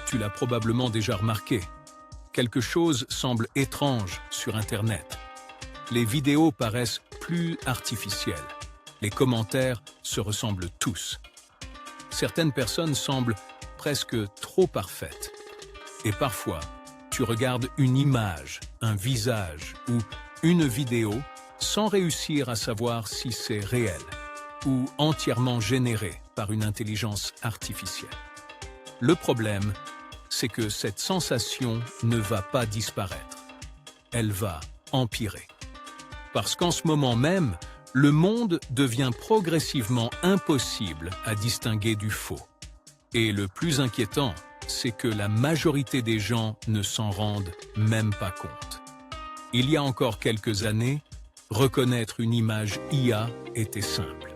Tu l'as probablement déjà remarqué. Quelque chose semble étrange sur Internet. Les vidéos paraissent plus artificielles. Les commentaires se ressemblent tous. Certaines personnes semblent presque trop parfaites. Et parfois, tu regardes une image, un visage ou une vidéo sans réussir à savoir si c'est réel ou entièrement généré par une intelligence artificielle. Le problème, c'est que cette sensation ne va pas disparaître. Elle va empirer. Parce qu'en ce moment même, le monde devient progressivement impossible à distinguer du faux. Et le plus inquiétant, c'est que la majorité des gens ne s'en rendent même pas compte. Il y a encore quelques années, reconnaître une image IA était simple.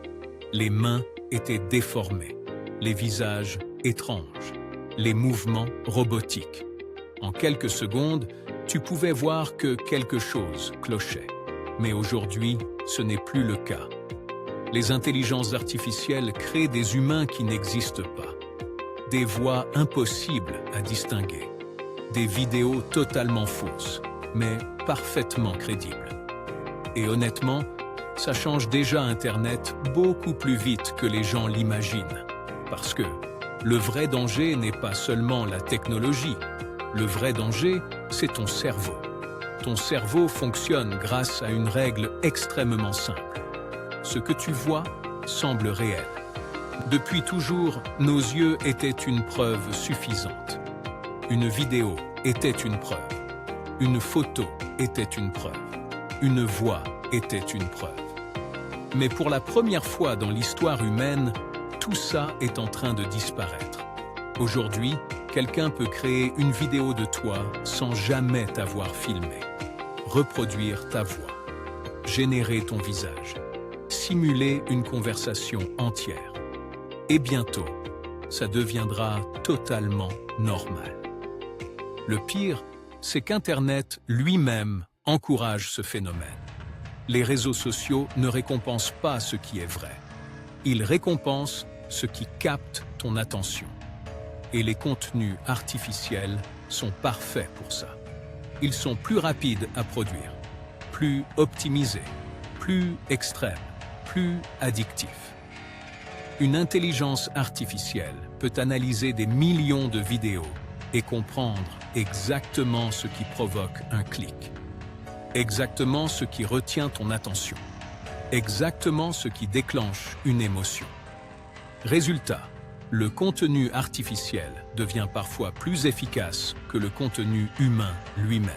Les mains étaient déformées, les visages étranges, les mouvements robotiques. En quelques secondes, tu pouvais voir que quelque chose clochait. Mais aujourd'hui, ce n'est plus le cas. Les intelligences artificielles créent des humains qui n'existent pas, des voix impossibles à distinguer, des vidéos totalement fausses, mais parfaitement crédibles. Et honnêtement, ça change déjà Internet beaucoup plus vite que les gens l'imaginent. Parce que le vrai danger n'est pas seulement la technologie. Le vrai danger, c'est ton cerveau. Ton cerveau fonctionne grâce à une règle extrêmement simple. Ce que tu vois semble réel. Depuis toujours, nos yeux étaient une preuve suffisante. Une vidéo était une preuve. Une photo était une preuve. Une voix était une preuve. Mais pour la première fois dans l'histoire humaine, tout ça est en train de disparaître. Aujourd'hui, quelqu'un peut créer une vidéo de toi sans jamais t'avoir filmé, reproduire ta voix, générer ton visage, simuler une conversation entière. Et bientôt, ça deviendra totalement normal. Le pire, c'est qu'Internet lui-même encourage ce phénomène. Les réseaux sociaux ne récompensent pas ce qui est vrai. Ils récompensent ce qui capte ton attention. Et les contenus artificiels sont parfaits pour ça. Ils sont plus rapides à produire, plus optimisés, plus extrêmes, plus addictifs. Une intelligence artificielle peut analyser des millions de vidéos et comprendre exactement ce qui provoque un clic, exactement ce qui retient ton attention, exactement ce qui déclenche une émotion. Résultat, le contenu artificiel devient parfois plus efficace que le contenu humain lui-même.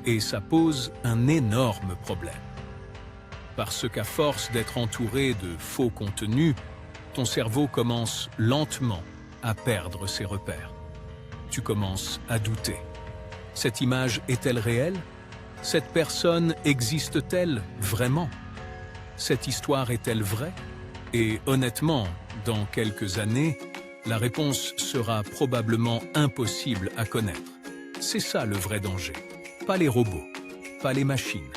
Et ça pose un énorme problème. Parce qu'à force d'être entouré de faux contenus, ton cerveau commence lentement à perdre ses repères. Tu commences à douter. Cette image est-elle réelle? Cette personne existe-t-elle vraiment? Cette histoire est-elle vraie? Et honnêtement, dans quelques années, la réponse sera probablement impossible à connaître. C'est ça le vrai danger. Pas les robots, pas les machines.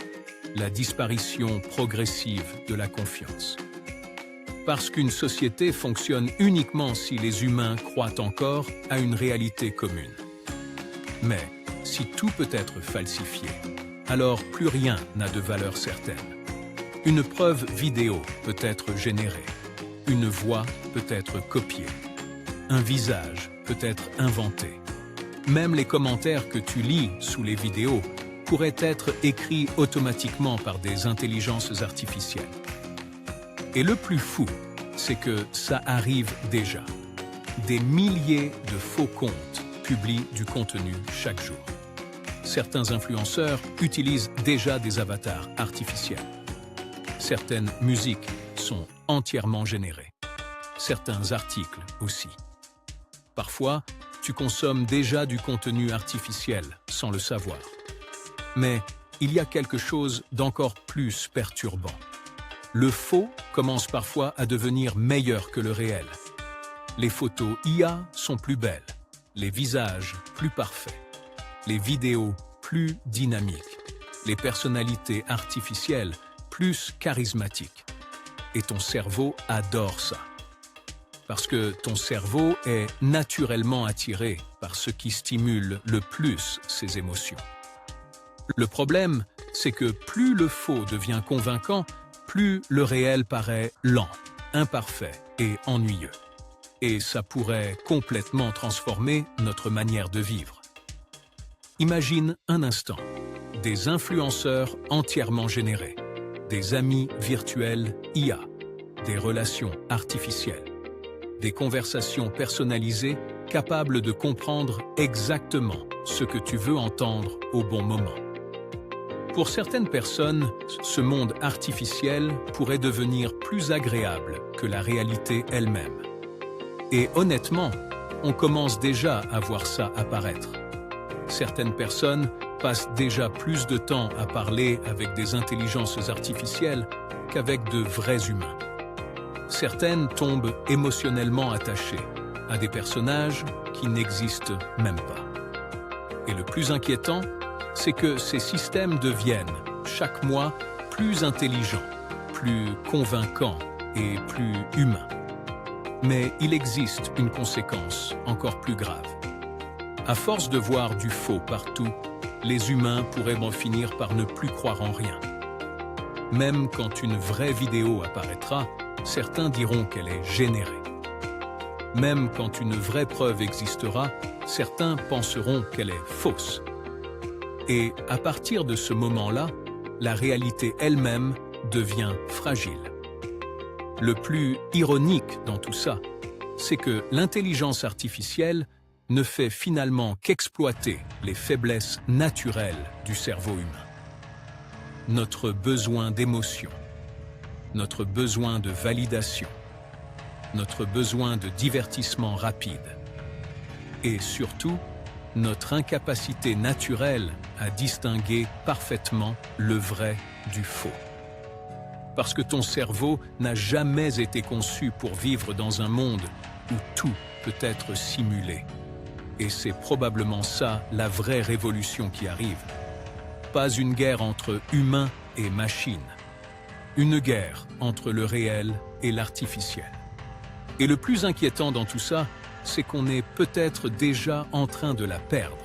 La disparition progressive de la confiance. Parce qu'une société fonctionne uniquement si les humains croient encore à une réalité commune. Mais si tout peut être falsifié, alors plus rien n'a de valeur certaine. Une preuve vidéo peut être générée. Une voix peut être copiée. Un visage peut être inventé. Même les commentaires que tu lis sous les vidéos pourraient être écrits automatiquement par des intelligences artificielles. Et le plus fou, c'est que ça arrive déjà. Des milliers de faux comptes publient du contenu chaque jour. Certains influenceurs utilisent déjà des avatars artificiels. Certaines musiques sont entièrement générées. Certains articles aussi. Parfois, tu consommes déjà du contenu artificiel sans le savoir. Mais il y a quelque chose d'encore plus perturbant. Le faux commence parfois à devenir meilleur que le réel. Les photos IA sont plus belles, les visages plus parfaits, les vidéos plus dynamiques, les personnalités artificielles plus charismatiques. Et ton cerveau adore ça. Parce que ton cerveau est naturellement attiré par par ce qui stimule le plus ses émotions. Le problème, c'est que plus le faux devient convaincant, plus le réel paraît lent, imparfait et ennuyeux. Et ça pourrait complètement transformer notre manière de vivre. Imagine un instant, des influenceurs entièrement générés, des amis virtuels IA, des relations artificielles, des conversations personnalisées capables de comprendre exactement ce que tu veux entendre au bon moment. Pour certaines personnes, ce monde artificiel pourrait devenir plus agréable que la réalité elle-même. Et honnêtement, on commence déjà à voir ça apparaître. Certaines personnes passent déjà plus de temps à parler avec des intelligences artificielles qu'avec de vrais humains. Certaines tombent émotionnellement attachées à des personnages qui n'existent même pas. Et le plus inquiétant, c'est que ces systèmes deviennent, chaque mois, plus intelligents, plus convaincants et plus humains. Mais il existe une conséquence encore plus grave. À force de voir du faux partout, les humains pourraient en finir par ne plus croire en rien. Même quand une vraie vidéo apparaîtra, certains diront qu'elle est générée. Même quand une vraie preuve existera, certains penseront qu'elle est fausse. Et à partir de ce moment-là, la réalité elle-même devient fragile. Le plus ironique dans tout ça, c'est que l'intelligence artificielle ne fait finalement qu'exploiter les faiblesses naturelles du cerveau humain. Notre besoin d'émotion, notre besoin de validation, notre besoin de divertissement rapide et surtout, notre incapacité naturelle à distinguer parfaitement le vrai du faux. Parce que ton cerveau n'a jamais été conçu pour vivre dans un monde où tout peut être simulé. Et c'est probablement ça la vraie révolution qui arrive. Pas une guerre entre humains et machines. Une guerre entre le réel et l'artificiel. Et le plus inquiétant dans tout ça, c'est qu'on est peut-être déjà en train de la perdre.